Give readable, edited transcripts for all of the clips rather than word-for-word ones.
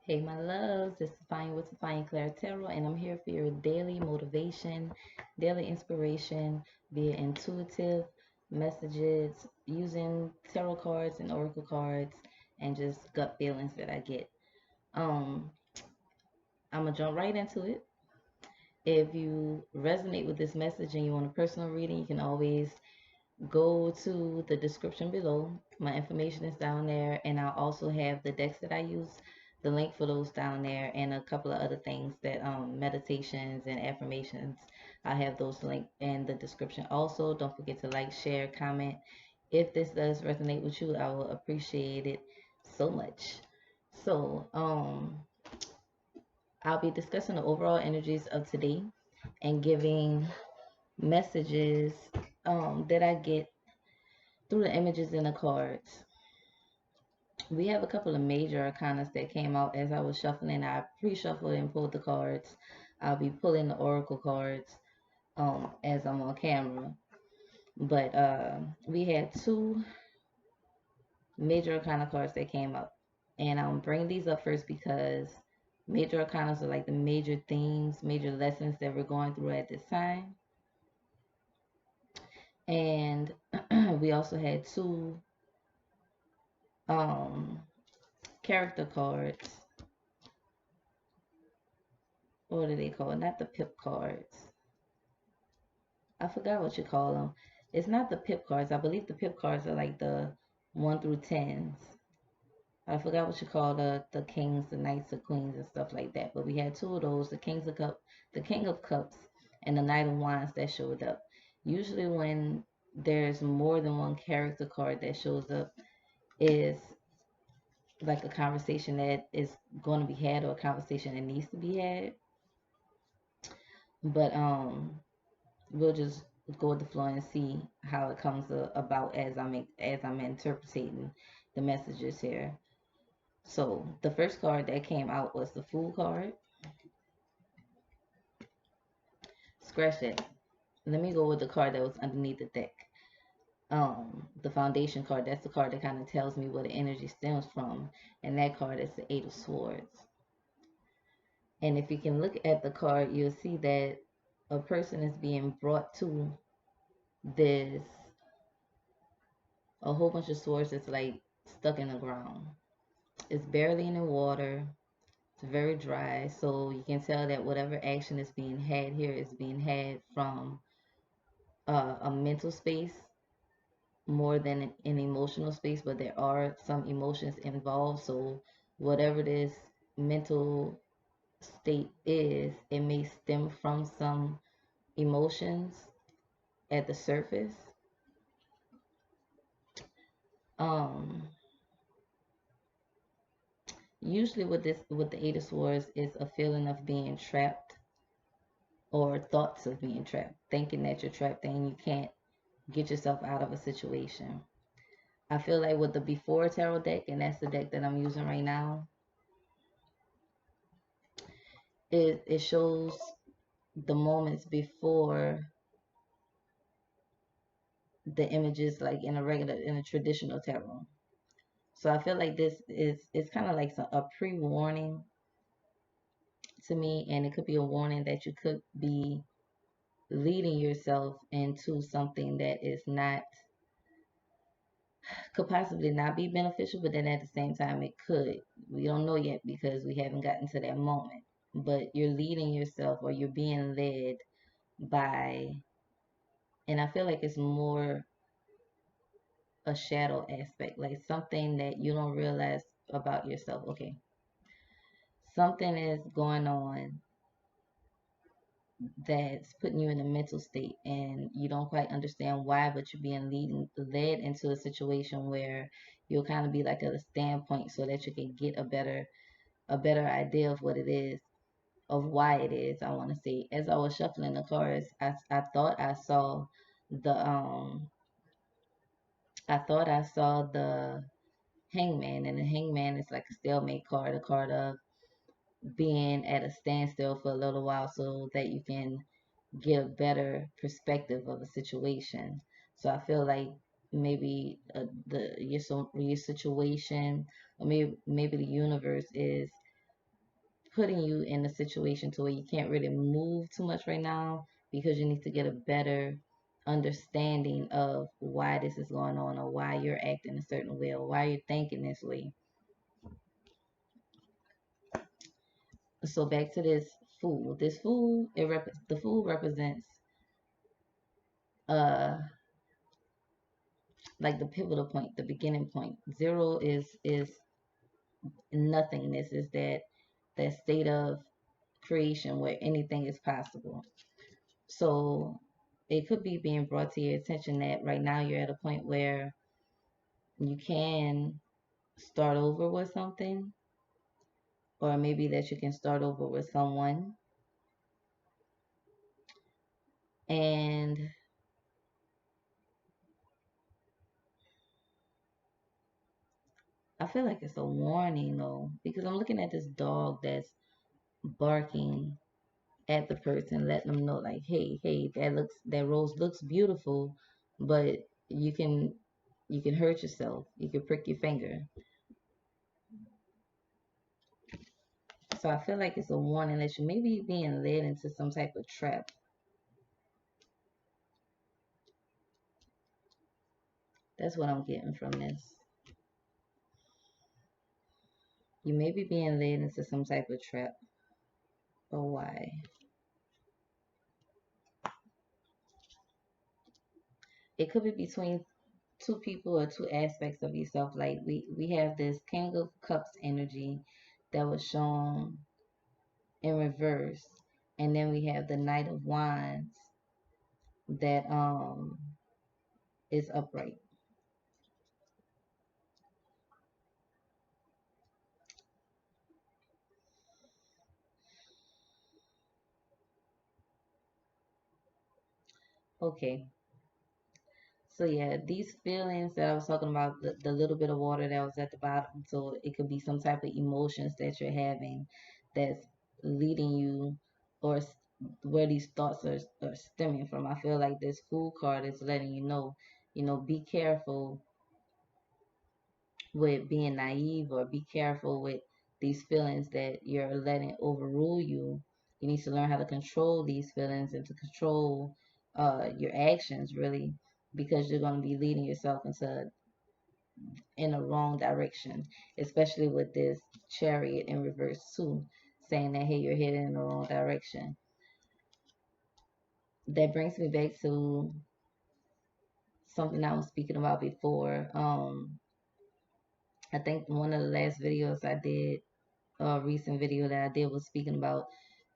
Hey, my loves, this is Fine with tfawniaclairetarot, and I'm here for your daily motivation, daily inspiration via intuitive messages using tarot cards and oracle cards and just gut feelings that I get. Um, I'm gonna jump right into it. If you resonate with this message and you want a personal reading, you can always go to the description below. My information is down there, and I'll also have the decks that I use, the link for those down there, and a couple of other things that meditations and affirmations. I have those linked in the description. Also, don't forget to like, share, comment. If this does resonate with you, I will appreciate it so much. So, I'll be discussing the overall energies of today and giving messages that I get through the images in the cards. We have a couple of major arcanas that came out as I was shuffling. I pre-shuffled and pulled the cards. I'll be pulling the oracle cards as I'm on camera. But we had two major arcana cards that came up. And I'm bringing these up first because major arcanas are like the major themes, major lessons that we're going through at this time. And we also had two um, character cards. What do they call it? Not the pip cards. I forgot what you call them. It's not the pip cards. I believe the pip cards are like the 1 through 10s. I forgot what you call the kings, the knights, the queens, and stuff like that. But we had two of those: the kings of cup, the king of cups, and the knight of wands that showed up. Usually, when there's more than one character card that shows up, is like a conversation that is going to be had or a conversation that needs to be had. But we'll just go with the flow and see how it comes about as I'm interpreting the messages here. So the first card that came out was the Fool card. Scratch that. Let me go with the card that was underneath the deck. The Foundation card. That's the card that kind of tells me where the energy stems from, and that card is the Eight of Swords. And if you can look at the card, you'll see that a person is being brought to this a whole bunch of swords that's like stuck in the ground. It's barely in the water. It's very dry, so you can tell that whatever action is being had here is being had from a mental space more than an emotional space, but there are some emotions involved. So whatever this mental state is, it may stem from some emotions at the surface. Um, Usually with the Eight of Swords is a feeling of being trapped or thoughts of being trapped, thinking that you're trapped and you can't get yourself out of a situation. I feel like with the Before Tarot deck, and that's the deck that I'm using right now, it shows the moments before the images like in a traditional tarot. So I feel like this is it's kind of like a pre-warning to me, and it could be a warning that you could be leading yourself into something that is not could possibly not be beneficial, but then at the same time it could. We don't know yet because we haven't gotten to that moment. But you're leading yourself or you're being led by, and I feel like it's more a shadow aspect, like something that you don't realize about yourself. Okay, something is going on that's putting you in a mental state and you don't quite understand why, but you're being led into a situation where you'll kind of be like at a standpoint so that you can get a better idea of what it is, of why it is. I want to say, as I was shuffling the cards, I thought the um I thought I saw the Hangman, and the Hangman is like a stalemate card, a card of being at a standstill for a little while so that you can get a better perspective of a situation. So I feel like maybe your situation, or maybe the universe is putting you in a situation to where you can't really move too much right now because you need to get a better understanding of why this is going on, or why you're acting a certain way, or why you're thinking this way. So back to this fool. This fool, the fool represents uh like the pivotal point, the beginning point. Zero is nothingness, is that state of creation where anything is possible. So it could be being brought to your attention that right now you're at a point where you can start over with something, or maybe that you can start over with someone. And I feel like it's a warning though, because I'm looking at this dog that's barking at the person, letting them know like, hey, that rose looks beautiful, but you can hurt yourself. You can prick your finger. So I feel like it's a warning that you may be being led into some type of trap. That's what I'm getting from this. You may be being led into some type of trap. But why? It could be between two people or two aspects of yourself. Like we have this King of Cups energy that was shown in reverse, and then we have the Knight of Wands that is upright. Okay. So yeah, these feelings that I was talking about, the little bit of water that was at the bottom, so it could be some type of emotions that you're having that's leading you, or where these thoughts are stemming from. I feel like this Fool card is letting you know, be careful with being naive, or be careful with these feelings that you're letting overrule you. You need to learn how to control these feelings and to control your actions, really, because you're going to be leading yourself in a wrong direction, especially with this Chariot in reverse too, saying that hey, you're heading in the wrong direction. That brings me back to something I was speaking about before. I think one of the last videos I did, a recent video that I did, was speaking about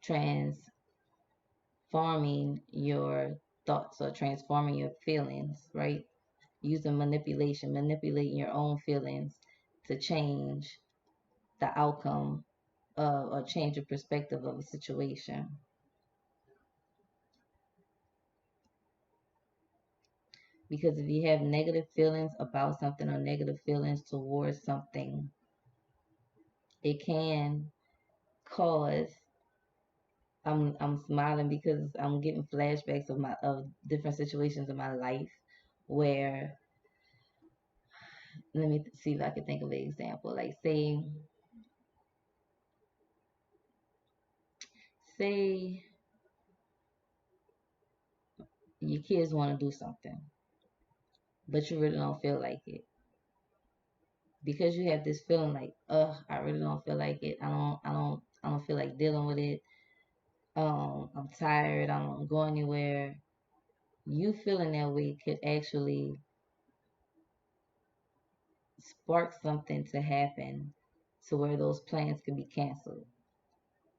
transforming your thoughts or transforming your feelings, right? Using manipulation, manipulating your own feelings to change the outcome or change your perspective of a situation. Because if you have negative feelings about something or negative feelings towards something, it can cause. I'm smiling because I'm getting flashbacks of different situations in my life where, let me see if I can think of an example. Like say your kids want to do something, but you really don't feel like it, because you have this feeling like, I really don't feel like it. I don't feel like dealing with it. I'm tired. I don't go anywhere. You feeling that way could actually spark something to happen to where those plans could be canceled.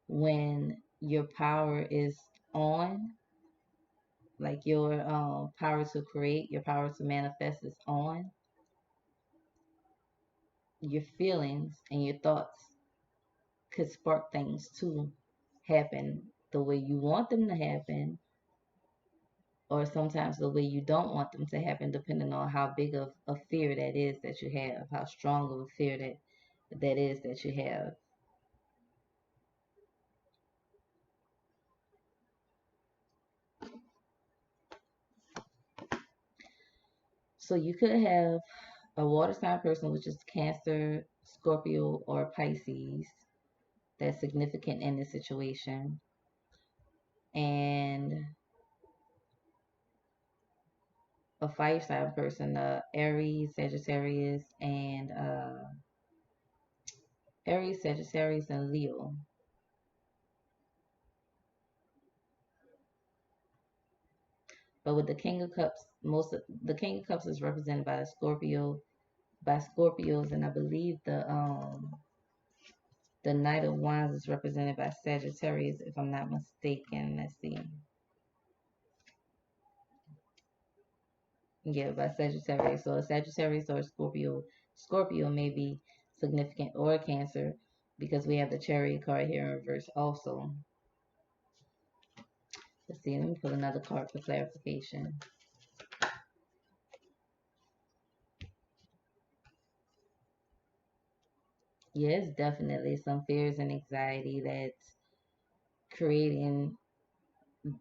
When your power is on, like your power to create, your power to manifest is on, your feelings and your thoughts could spark things to happen the way you want them to happen, or sometimes the way you don't want them to happen, depending on how big of a fear that is that you have, how strong of a fear that is that you have. So you could have a water sign person, which is Cancer, Scorpio, or Pisces, that's significant in the situation. And a fire sign person, Aries, Sagittarius, and Aries, Sagittarius, and Leo. But with the King of Cups, most of the King of Cups is represented by a Scorpio, by Scorpios, and I believe the Knight of Wands is represented by Sagittarius, if I'm not mistaken. Let's see. Yeah, by Sagittarius. So a Sagittarius or a Scorpio. Scorpio may be significant, or a Cancer, because we have the Chariot card here in reverse also. Let's see, let me pull another card for clarification. Yes, definitely some fears and anxiety that's creating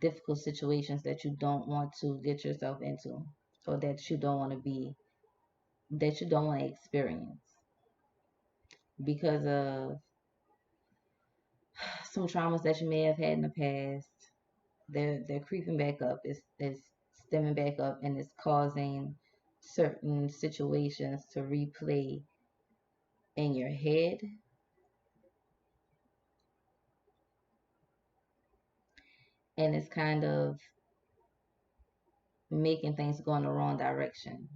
difficult situations that you don't want to get yourself into, or that you don't want to be, that you don't want to experience because of some traumas that you may have had in the past. They're creeping back up. It's stemming back up, and it's causing certain situations to replay in your head, and it's kind of making things go in the wrong direction.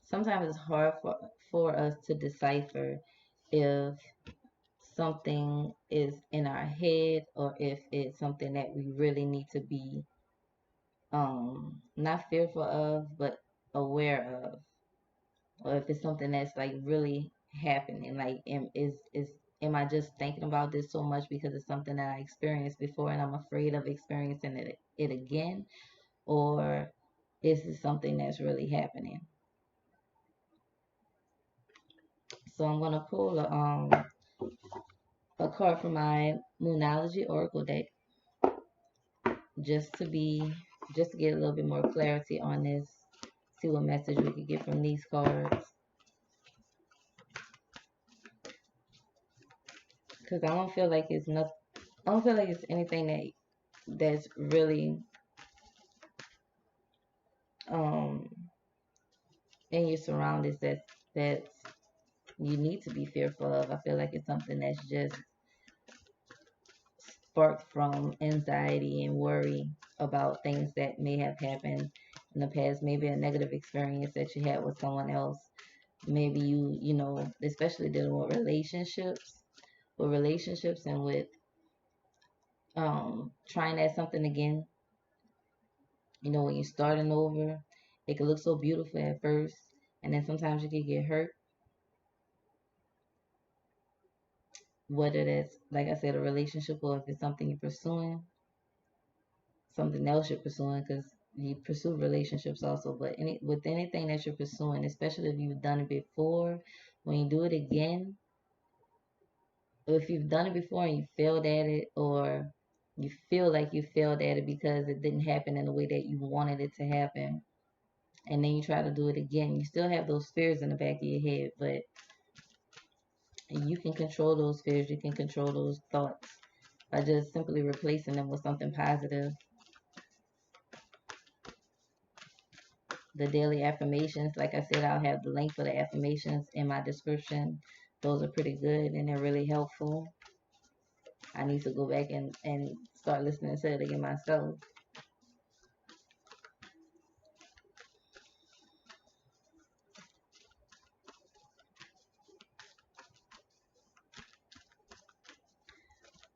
Sometimes it's hard for us to decipher if something is in our head or if it's something that we really need to be not fearful of but aware of, or if it's something that's like really happening. Like, am I just thinking about this so much because it's something that I experienced before and I'm afraid of experiencing it again, or is it something that's really happening? So I'm gonna pull a card from my Moonology Oracle deck, just to be just to get a little bit more clarity on this. See what message we could get from these cards, because I don't feel like it's not. I don't feel like it's anything that's really um in your surroundings that you need to be fearful of. I feel like it's something that's just sparked from anxiety and worry about things that may have happened in the past, maybe a negative experience that you had with someone else. Maybe you know, especially dealing with relationships and with trying that something again. You know, when you're starting over, it can look so beautiful at first, and then sometimes you can get hurt. Whether that's, like I said, a relationship, or if it's something you're pursuing, something else you're pursuing, because you pursue relationships also. But with anything that you're pursuing, especially if you've done it before, when you do it again, or if you've done it before and you failed at it, or you feel like you failed at it because it didn't happen in the way that you wanted it to happen, and then you try to do it again, you still have those fears in the back of your head, but you can control those fears, you can control those thoughts by just simply replacing them with something positive. The daily affirmations, like I said, I'll have the link for the affirmations in my description. Those are pretty good and they're really helpful. I need to go back and start listening to it again myself.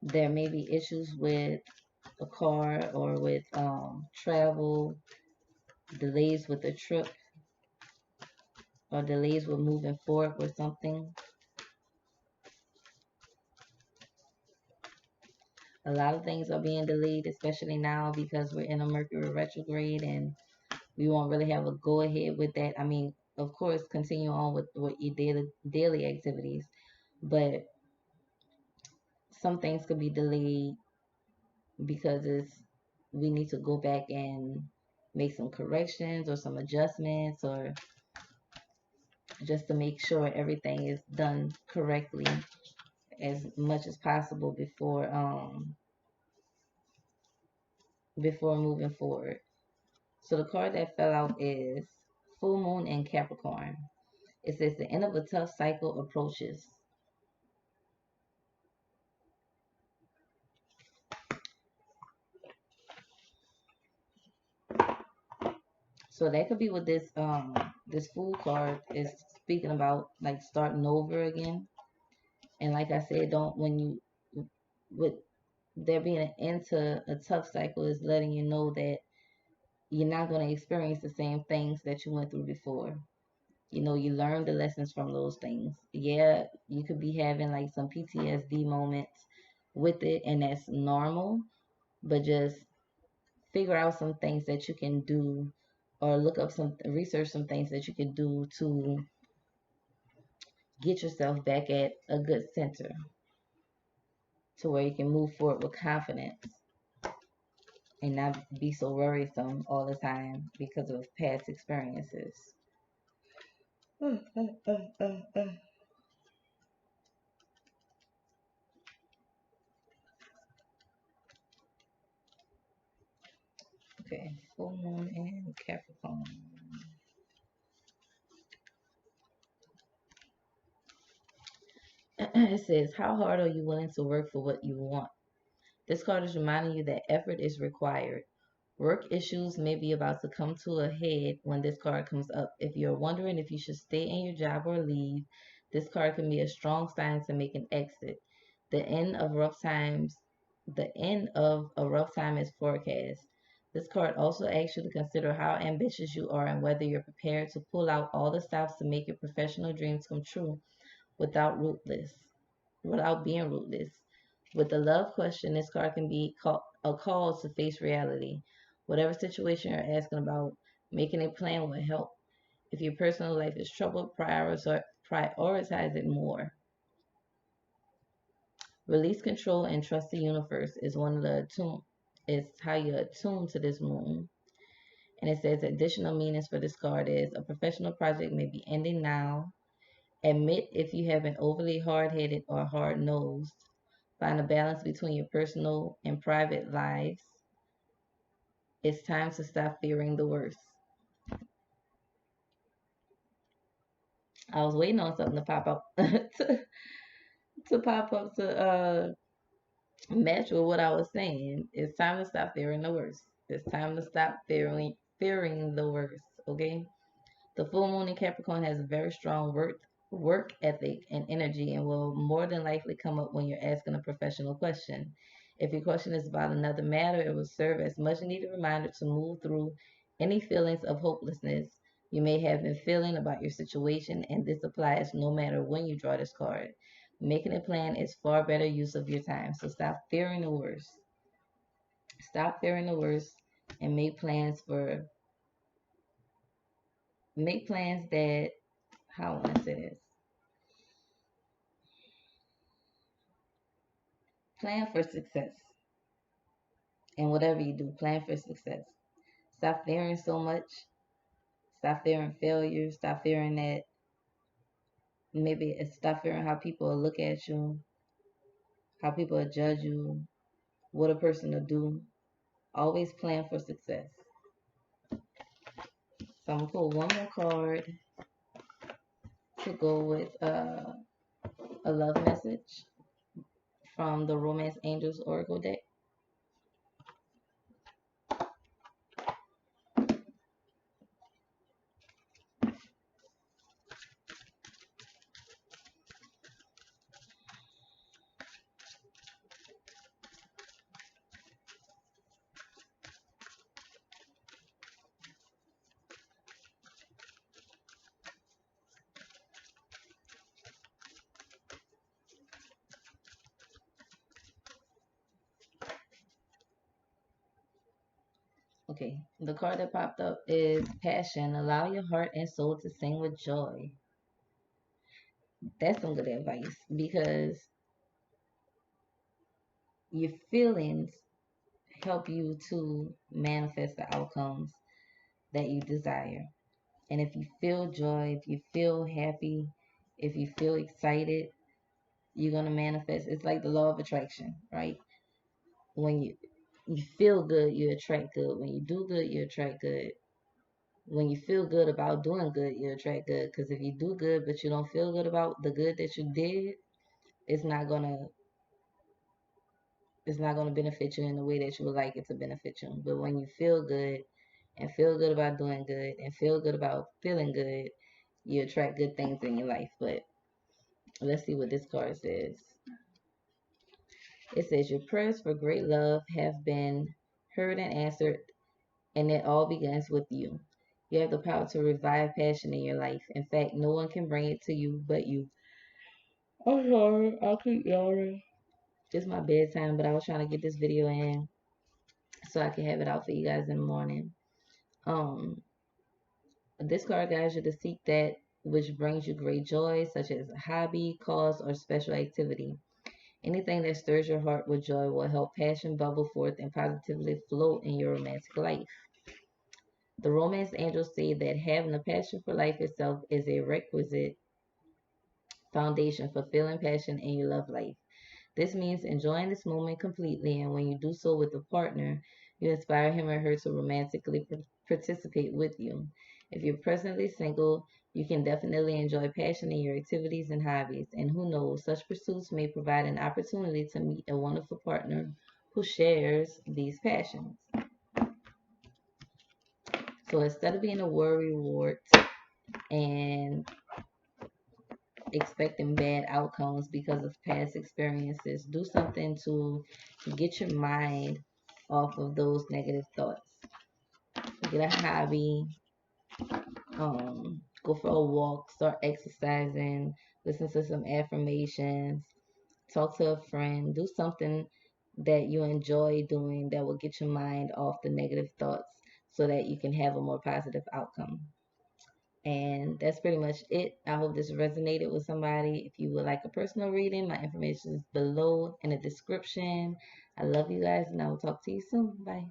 There may be issues with a car, or with travel, delays with a trip, or delays with moving forward with something. A lot of things are being delayed, especially now because we're in a Mercury retrograde and we won't really have a go ahead with that. I mean, of course, continue on with your daily activities, but some things could be delayed because we need to go back and make some corrections or some adjustments, or just to make sure everything is done correctly as much as possible before moving forward. So the card that fell out is Full Moon in Capricorn. It says the end of a tough cycle approaches. So that could be what this Fool card is speaking about, like starting over again. And like I said, don't when you with there being an end to a tough cycle is letting you know that you're not going to experience the same things that you went through before. You know, you learn the lessons from those things. Yeah, you could be having like some PTSD moments with it, and that's normal, but just figure out some things that you can do, or look up research some things that you can do to get yourself back at a good center to where you can move forward with confidence and not be so worrisome all the time because of past experiences. Okay, full moon and Capricorn. It says, how hard are you willing to work for what you want? This card is reminding you that effort is required. Work issues may be about to come to a head when this card comes up. If you're wondering if you should stay in your job or leave, this card can be a strong sign to make an exit. The end of rough times, the end of a rough time is forecast. This card also asks you to consider how ambitious you are and whether you're prepared to pull out all the stops to make your professional dreams come true without ruthless, without being ruthless. With the love question, this card can be a call to face reality. Whatever situation you're asking about, making a plan will help. If your personal life is troubled, prioritize it more. Release control and trust the universe is one of the is how you attune to this moon. And it says additional meanings for this card is a professional project may be ending now. Admit if you have been overly hard-headed or hard-nosed. Find a balance between your personal and private lives. It's time to stop fearing the worst. I was waiting on something to pop up to pop up to match with what I was saying. It's time to stop fearing the worst. It's time to stop fearing the worst. Okay. The full moon in Capricorn has a very strong work ethic and energy and will more than likely come up when you're asking a professional question. If your question is about another matter, it will serve as much needed reminder to move through any feelings of hopelessness you may have been feeling about your situation, and this applies no matter when you draw this card. Making a plan is far better use of your time, so stop fearing the worst. Stop fearing the worst and make plans that, how I want to say this, plan for success. And whatever you do, plan for success. Stop fearing so much. Stop fearing failure. Stop fearing that stop fearing how people will look at you, how people will judge you, what a person will do. Always plan for success. So I'm going to pull one more card to go with a love message from the Romance Angels Oracle deck. Okay, the card that popped up is Passion. Allow your heart and soul to sing with joy. That's some good advice because your feelings help you to manifest the outcomes that you desire. And if you feel joy, if you feel happy, if you feel excited, you're going to manifest. It's like the law of attraction, right? When you feel good, you attract good. When you do good, you attract good. When you feel good about doing good, you attract good. Because if you do good but you don't feel good about the good that you did, it's not gonna benefit you in the way that you would like it to benefit you. But when you feel good and feel good about doing good and feel good about feeling good, you attract good things in your life. But let's see what this card says. It says your prayers for great love have been heard and answered, and it all begins with you. You have the power to revive passion in your life. In fact, no one can bring it to you but you. I'm sorry, I'll keep yawning. It's my bedtime, but I was trying to get this video in so I can have it out for you guys in the morning. This card guides you to seek that which brings you great joy, such as a hobby, cause, or special activity. Anything that stirs your heart with joy will help passion bubble forth and positively float in your romantic life. The romance angels say that having a passion for life itself is a requisite foundation for feeling passion in your love life. This means enjoying this moment completely, and when you do so with a partner, you inspire him or her to romantically participate with you. If you're presently single, you can definitely enjoy passion in your activities and hobbies, and who knows, such pursuits may provide an opportunity to meet a wonderful partner who shares these passions. So instead of being a worry wart and expecting bad outcomes because of past experiences, do something to get your mind off of those negative thoughts. Get a hobby, go for a walk, start exercising, listen to some affirmations, talk to a friend, do something that you enjoy doing that will get your mind off the negative thoughts so that you can have a more positive outcome. And that's pretty much it. I hope this resonated with somebody. If you would like a personal reading, my information is below in the description. I love you guys, and I will talk to you soon. Bye.